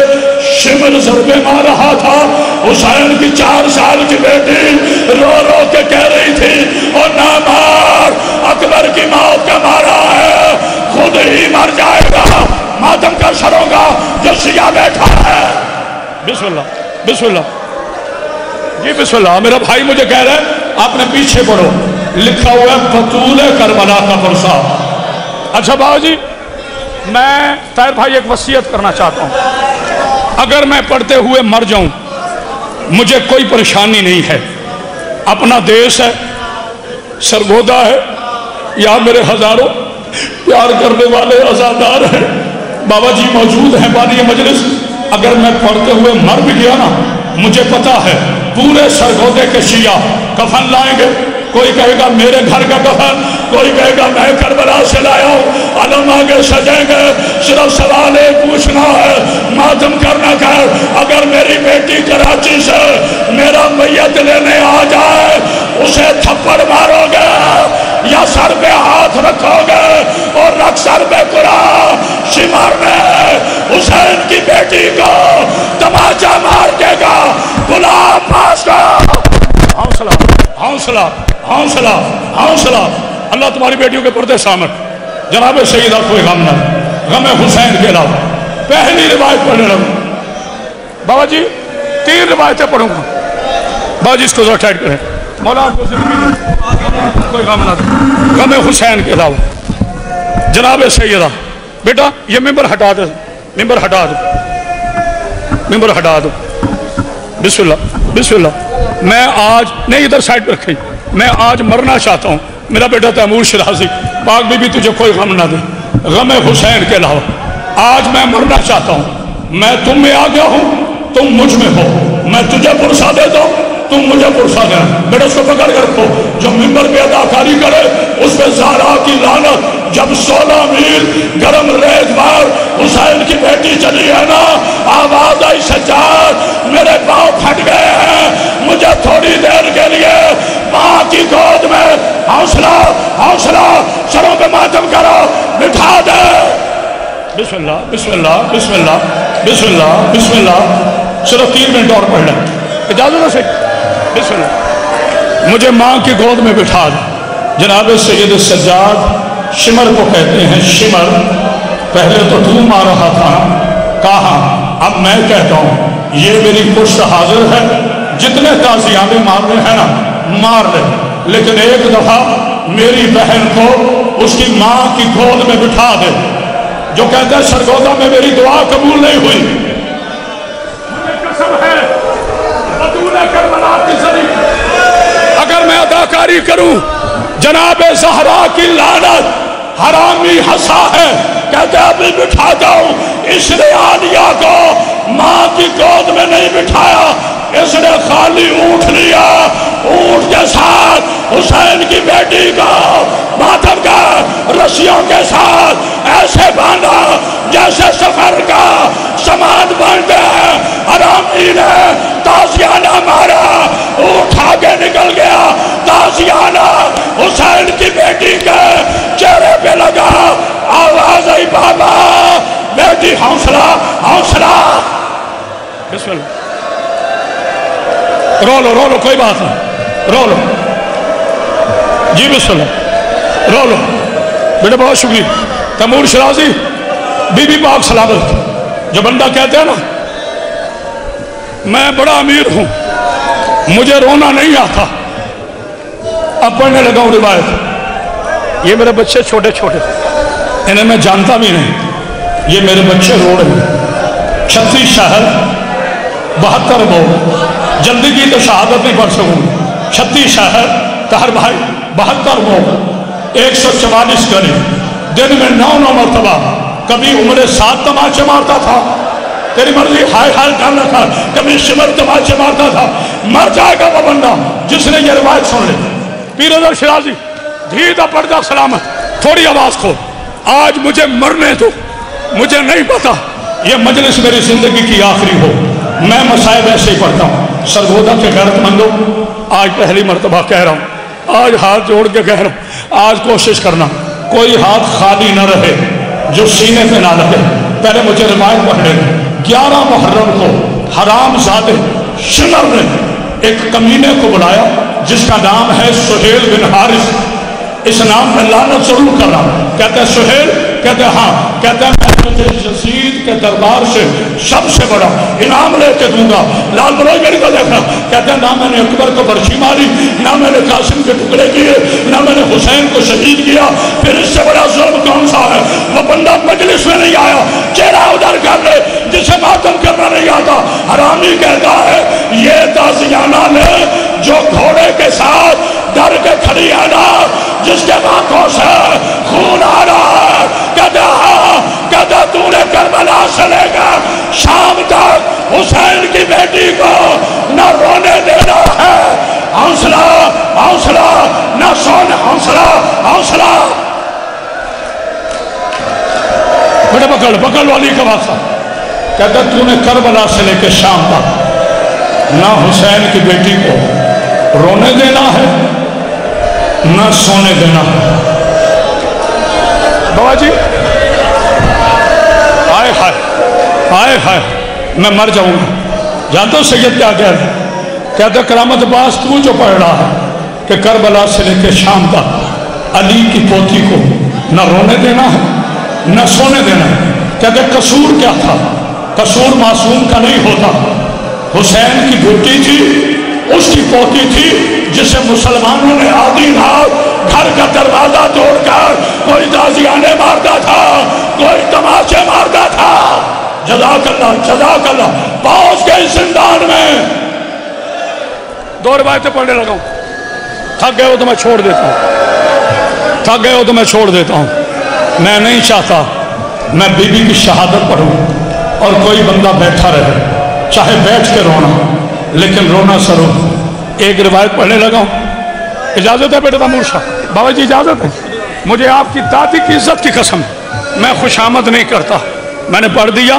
Speaker 1: شمر ضربے مار رہا تھا. حسین کی 4 سال کی بیٹی رو رو کے کہہ رہی تھی اور نہ مار، اکبر کی موت کا مارا ہے، خود ہی مر جائے گا. ماتم کا سروں گا جو سیاہ بیٹھا ہے. بسم اللہ، بسم اللہ جی، بسم اللہ. میرا بھائی مجھے کہہ رہا ہے آپ نے پیچھے پڑھو، لکھا ہوا ہے بطول کربلا کا پرسا. اچھا بابا جی، میں طاہر بھائی ایک وصیت کرنا چاہتا ہوں. اگر میں پڑھتے ہوئے مر جاؤں مجھے کوئی پریشانی نہیں ہے. اپنا دیش ہے، سرگودا ہے، یہاں میرے ہزاروں پیار کرنے والے عزادار ہیں. بابا جی موجود ہیں بانی مجلس. اگر میں پڑھتے ہوئے مر بھی گیا نا، مجھے پتا ہے پورے سرگودے کے شیعہ کفن لائیں گے. کوئی کہے گا میرے گھر کا کفن، کوئی کہے گا میں کربلا سے لایا ہوں. علم آگے سجیں گے. صرف سوال ایک پوچھنا ہے، ماتم کرنا کر. اگر میری بیٹی کراچی سے میرا میت لینے آ جائے، اسے تھپڑ مارو گے یا سر پہ ہاتھ رکھو گے اور رکھ سر پہ قرآن شمار نے حسین کی بیٹی کو تماچا مار دے گا. غلام پاس کا حوصلہ، حوصلہ، حوصلہ، حوصلہ. اللہ تمہاری بیٹیوں کے پردے سامت. جناب سیدہ کوئی غم نہ، غم حسین کے علاوہ. پہلی روایت پڑھنے لگوں. بابا جی 3 روایتیں پڑھوں گا. بابا جی اس کو ذرا ٹائٹ کریں. مولا آپ کو زندگی کوئی غم نہ دے، غم حسین کے علاوہ. جناب سیدہ بیٹا یہ ممبر ہٹا دے، ممبر ہٹا دو، ممبر ہٹا دو. بسم اللہ، بسم اللہ. میں آج نہیں ادھر سائڈ پہ رکھیں، میں آج مرنا چاہتا ہوں. میرا بیٹا تیمور شرازی، پاک بی بی تجھے کوئی غم نہ دے، غم حسین کے علاوہ. آج میں مرنا چاہتا ہوں. میں تم میں آ گیا ہوں، تم مجھ میں ہو. میں تجھے پرسا دیتا ہوں، تم مجھے پرسا دینا. بیٹا اس کو پکڑ کر رکھو. جو ممبر پہ اداکاری کرے اس پہ زہرا کی لعنت. جب 16 میل گرم ریت بار حسین کی بیٹی چلی ہے نا، آواز آئی سجاد میرے پاؤں پھٹ گئے ہیں، مجھے تھوڑی دیر کے لیے ماں کی گود میں. حوصلہ، حوصلہ، سروں پہ ماتم کرو، بٹھا دے. بسم اللہ، بسم اللہ، بسم اللہ، بسم اللہ، بسم اللہ. صرف 3 منٹ اور پڑھ لیں، اجازت ہے. بسم اللہ. مجھے ماں کی گود میں بٹھا دے. जनाब सैयद सज्जाद शिमर को कहते हैं। शिमर पहले तो तू मार रहा था, कहा अब मैं कहता हूँ ये मेरी पुष्ट हाजिर है, जितने ताजियाने मारने हैं ना मार ले, लेकिन एक दफा मेरी बहन को उसकी माँ की गोद में बिठा दे। जो कहता है सरगोदा में मेरी दुआ कबूल नहीं हुई, कसम है बतूले करबला की शरीफ, अगर मैं अदाकारी करूं जनाब ज़हरा की लानत, हरामी हंसा है, कहते अभी बिठा जाऊं। इसने आलिया को माँ की गोद में नहीं बिठाया, इसने खाली ऊँट लिया, ऊँट के साथ हुसैन की बेटी को मातम का रस्सियों के साथ ऐसे बांधा जैसे सफर का सामान बांधते हैं। हरामी ने ताजियाना मारा, ऊँट आगे निकल गया, ताजियाना हुसैन की बेटी के चेहरे पे लगा। आवाज आई बाबा, बेटी हौसला हौसला। बिस्मिल्लाह, रो लो कोई बात नहीं, रो लो जी, बिस्मिल्लाह, रो लो बेटा, बहुत शुक्रिया। तैमूर शराजी, बीबी पाक सलामत। जो बंदा कहते हैं ना मैं बड़ा अमीर हूं, मुझे रोना नहीं आता, अब पढ़ने लगा हूं रिवायत। ये मेरे बच्चे छोटे छोटे, इन्हें मैं जानता भी नहीं, ये मेरे बच्चे रो रहे हैं। 36 शहर 72 लोग, जल्दी की तो शहादत नहीं पढ़ सकूँ। 36 शहर तहर भाई 72 लोग, 144 गली, दिन में 9 मरतबा, कभी उम्र 7 तमाचे मारता था, तेरी मर्जी हाय हाय करना था, कभी शिमर तमाचे मारता था। मर जाएगा वो बंदा जिसने ये रिवायत सुन ली। पीर शिराजी धीरे पर्दा सलामत, थोड़ी आवाज खोल, आज मुझे मरने दो, मुझे नहीं पता ये मजलिस मेरी जिंदगी की आखिरी हो, मैं मसाइब ऐसे ही पढ़ता हूँ। सरगोदा के गैरतमंदो, आज पहली मरतबा कह रहा हूँ, आज हाथ जोड़ के कह रहा हूँ, आज कोशिश करना कोई हाथ खाली न रहे जो सीने पे ना लगे। पहले मुझे रिवायत पढ़ने 11 मुहर्रम को हराम ज़ादे शिमर ने एक कमीने को बुलाया जिसका नाम है सुहेल बिन हारिस। इस नाम पर लानत जरूर करना। कहते सुहेल, कहते हाँ, कहते मैं तुझे यजीद के दरबार से सबसे बड़ा इनाम लेके दूंगा। लाल बलोच मेरी को देखना, कहते ना मैंने अकबर को बर्छी मारी, ना मैंने कासिम के टुकड़े किए, ना मैंने हुसैन को शहीद किया, फिर इससे बड़ा जुल्म कौन सा है। वो बंदा मजलिस में नहीं आया, चेहरा उधर कर ले जिसे मातम करना नहीं आता। हरामी कहता है ये ताजियाना ने जो घोड़े के साथ डर के खड़ी है ना, जिसके आंखों से खून आ रहा है, कहता हाँ, कहता तूने करबला से लेकर शाम तक हुसैन की बेटी को न रोने देना है। हौसला हौसला, न सोने, हौसला हौसला। बेटे पकड़ पकड़ वाली का वास्ता, कहता तूने करबला से लेकर शाम तक न हुसैन की बेटी को रोने देना है न सोने देना है। बाबा जी आए हाय आए हाय, मैं मर जाऊंगा। जानते हो सैयद क्या कह रहे, कहते करामत बास तू जो पढ़ रहा है कि करबला से लेकर शाम तक अली की पोती को न रोने देना है न सोने देना है। कहते कसूर क्या था, कसूर मासूम का नहीं होता। हुसैन की बेटी थी, उसकी पोती थी, जिसे मुसलमानों ने आधी रात घर का दरवाजा तोड़कर कोई ताजियाने मारता था, कोई तमाचे मारता था। जज़ाकल्लाह जज़ाकल्लाह। पहुंच गए जिंदान में। 2 रिवायतें पढ़ने लगा हूं। थक गए हो तो मैं छोड़ देता हूं, थक गए हो तो मैं छोड़ देता हूं। मैं नहीं चाहता मैं बीबी की शहादत पढ़ूं और कोई बंदा बैठा रहे, चाहे बैठ के रोना, लेकिन रोना जरूर। एक रिवायत पढ़ने लगा हूं, इजाजत है बेटे तैमूर शाह? बाबा जी इजाजत है? मुझे आपकी दादी की इज्जत की कसम, मैं खुशामद नहीं करता, मैंने पढ़ दिया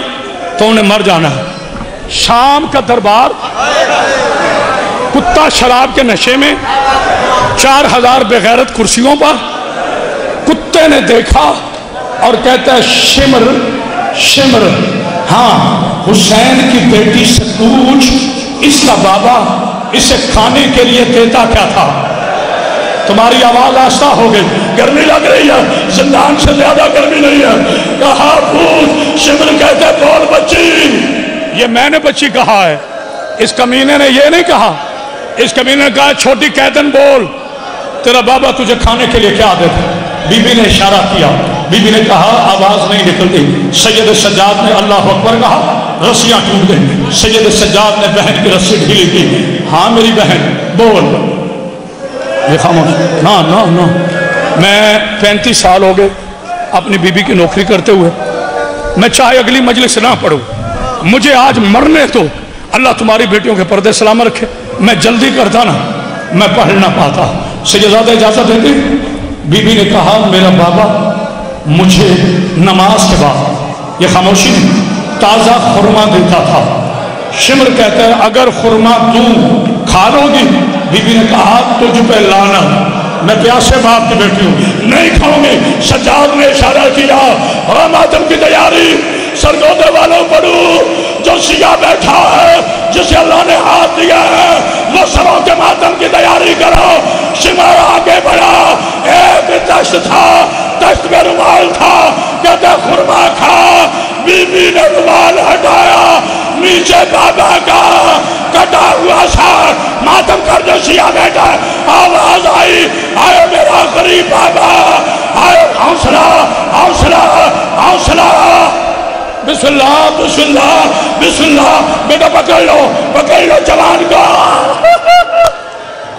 Speaker 1: तो उन्हें मर जाना है। शाम का दरबार, कुत्ता शराब के नशे में, 4000 बेगैरत कुर्सियों पर। कुत्ते ने देखा और कहता है शिमर शिमर, हाँ हुसैन की बेटी से पूछ इसका बाबा इसे खाने के लिए देता क्या था। तुम्हारी आवाज आस्था हो गई, गर्मी लग रही है, जिंदान से ज्यादा गर्मी नहीं है। कहा पूछ, शिमर कहते बोल बच्ची। ये मैंने बच्ची कहा है, इस कमीने ने ये नहीं कहा। इस कमीने ने कहा छोटी कैदन बोल, तेरा बाबा तुझे खाने के लिए क्या देता। बीबी ने इशारा किया, बीबी ने कहा आवाज नहीं निकलती। सैयद सज्जाद ने अल्लाह अकबर कहा, रस्सियां टूट गई। सैयद सज्जाद ने बहन की रस्सी ढीली की। हाँ मेरी बहन बोल। ये खामोश, ना ना ना। मैं 35 साल हो गए अपनी बीबी की नौकरी करते हुए, मैं चाहे अगली मजलिस ना पढ़ूं, मुझे आज मरने तो अल्लाह तुम्हारी बेटियों के पर्दे सलामत रखे। मैं जल्दी करता ना, मैं पढ़ ना पाता। सैयदजादा इजाजत देती। बीबी ने कहा मेरा बाबा मुझे नमाज के बाद, ये खामोशी नहीं, ताज़ा खुरमा देता था। शिमर कहता है अगर खुरमा तू खा लोगी, बीबी ने कहा तुझ पे लाना, मैं प्यासे बाप की बेटी हूँ, नहीं खाऊंगी। सज्जाद ने इशारा किया, और मातम की तैयारी सरगोदे वालों पढ़ू, जो सिया बैठा है, जिसे अल्लाह ने हाथ दिया है, वो सरों के मातम की तैयारी करो। शिमर आगे बढ़ा, एक तख्त था, तख्त में रुमाल था, कहते खुरमा खा। बीबी ने रुमाल हटाया, नीचे बाबा का कटा हुआ सर, मातम कर जो सिया बैठा। आवाज आई, आयो मेरा गरीब बाबा, आयो, हौसला हौसला हौसला। बिस्मिल्लाह बिस्मिल्लाह बिस्मिल्लाह, बेटा पकड़ लो जवान को।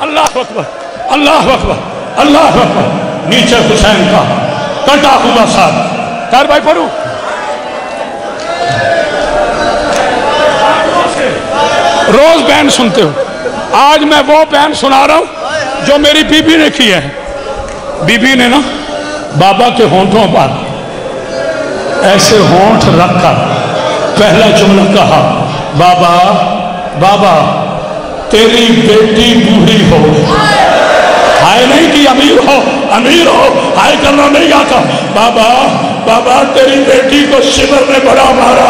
Speaker 1: अल्लाह अकबर अल्लाह अकबर अल्लाह अकबर। नीचे हुसैन का कटा हुआ सर। तार भाई पढ़ू। रोज बयान सुनते हो, आज मैं वो बयान सुना रहा हूं जो मेरी बीबी ने की है। बीबी ने ना बाबा के होंठों पर ऐसे होंठ रखकर पहला जुमला कहा, बाबा बाबा तेरी बेटी बूढ़ी हो। हाय नहीं कि अमीर हो, हाय करना नहीं आता। बाबा बाबा तेरी बेटी को शिमर ने बड़ा मारा।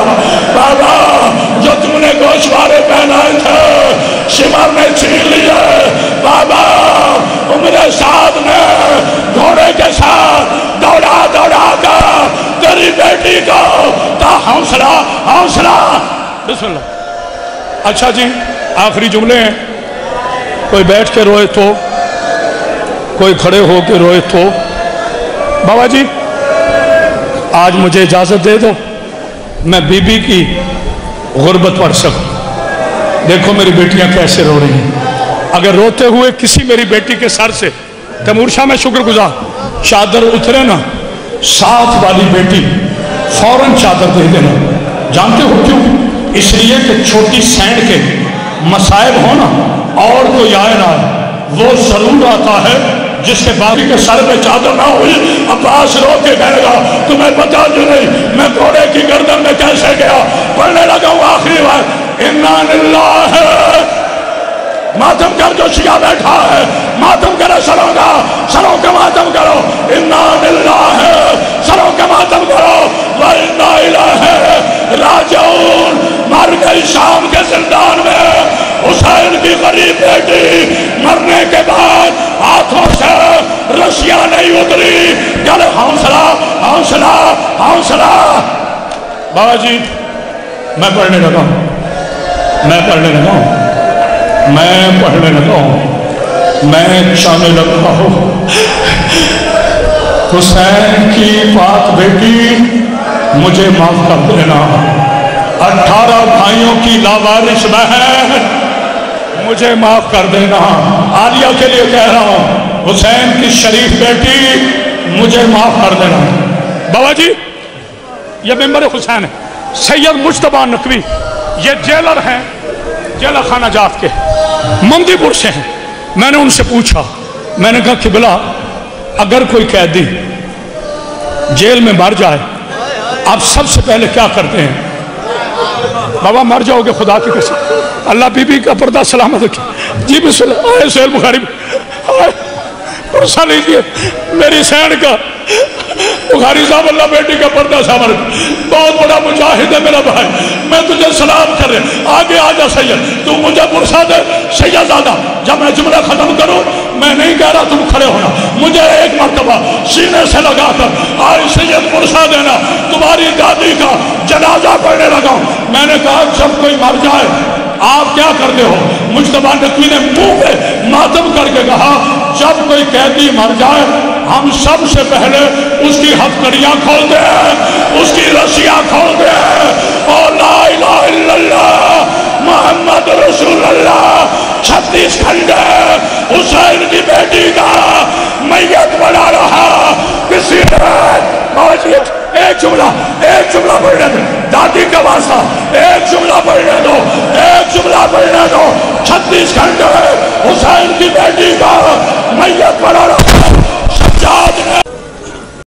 Speaker 1: बाबा जो तुमने गोशवारे पहनाए थे शिमर ने छीन लिए। बाबा उम्र साथ ने घोड़े के साथ दौड़ा कर तेरी बेटी को हौसला हौसला। बिस्मिल्लाह। अच्छा जी, आखिरी जुमले हैं। कोई बैठ के रोए तो, कोई खड़े हो के रोए तो। बाबा जी आज मुझे इजाजत दे दो, मैं बीबी की गुर्बत पढ़ सकूं। देखो मेरी बेटियां कैसे रो रही हैं। अगर रोते हुए किसी मेरी बेटी के सर से, तैमूर शाह में शुक्रगुजार, चादर उतरे ना, साथ वाली बेटी फौरन चादर दे देना। जानते हो क्यों? इसलिए कि छोटी सैंड के मसाइब हो ना, और कोई आए ना, वो जरूर आता है जिसके बाकी के सर पे चादर ना हुई। अब्बास रो के कहेगा तुम्हें पता जो नहीं मैं घोड़े की गर्दन में कैसे गया। पढ़ने लगा हूं आखिरी बार, इन्ना लिल्लाह। मातम कर जो शिया बैठा है, मातम करे सरों का मातम करो। इन्ना लिल्लाह, सरों का मातम करो। व इन्ना इलैहि राजिऊन। मर गई शाम के जिंदान में हुसैन की गरीब बेटी। मरने के बाद हाथों से रस्सियां नहीं उतरी। चल हौसला हौसला हौसला। बाबा जी मैं पढ़ने लगा हूं, मैं पढ़ने लगा हूं, मैं चाहने लगा हूं। हुसैन की पाक बेटी मुझे माफ कर देना। 18 भाइयों की लावारिस बहन मुझे माफ कर देना। आलिया के लिए कह रहा हूं, हुसैन की शरीफ बेटी मुझे माफ कर देना। बाबा जी ये मेंबर हुसैन है, सैयद मुश्तबा नकवी, ये जेलर हैं, जेलर खाना जात के मंदीपुर से हैं। मैंने उनसे पूछा, मैंने कहा किबला अगर कोई कैदी जेल में मर जाए आप सबसे पहले क्या करते हैं? बाबा मर जाओगे खुदा की कसम, अल्लाह बीबी का पर्दा सलामत रखे। जी बिस्मिल्लाह। सोहेल बुखारी लीजिए मेरी सैन का, बुखारी साहब अल्लाह बेटी का पर्दा सलामत। बहुत बड़ा मुजाहिद है मेरा भाई, मैं तुझे सलाम कर रहा, आगे आ जा सैयद, तू मुझे पुरसा दे सैयदजादा। जब मैं जुमला खत्म करूं, मैं नहीं कह रहा तुम खड़े होना, मुझे एक मर्तबा सीने से लगाकर आज सैयद पुरसा देना, तुम्हारी दादी का जनाजा पढ़ने लगा। मैंने कहा जब कोई मर जाए आप क्या करते हो? मुज्तबा नकवी ने मुंह पे मातम करके कहा जब कोई कैदी मर जाए हम सबसे पहले उसकी हथकड़ियां खोलते हैं, उसकी रस्सियां खोलते हैं और ला इलाहा इल्लल्लाह मोहम्मद रसूलुल्लाह 36 खंडे हुसैन की बेटी का मैयत बना रहा। किसी ने एक जुमला पढ़ने दे, दादी का वास्ता, एक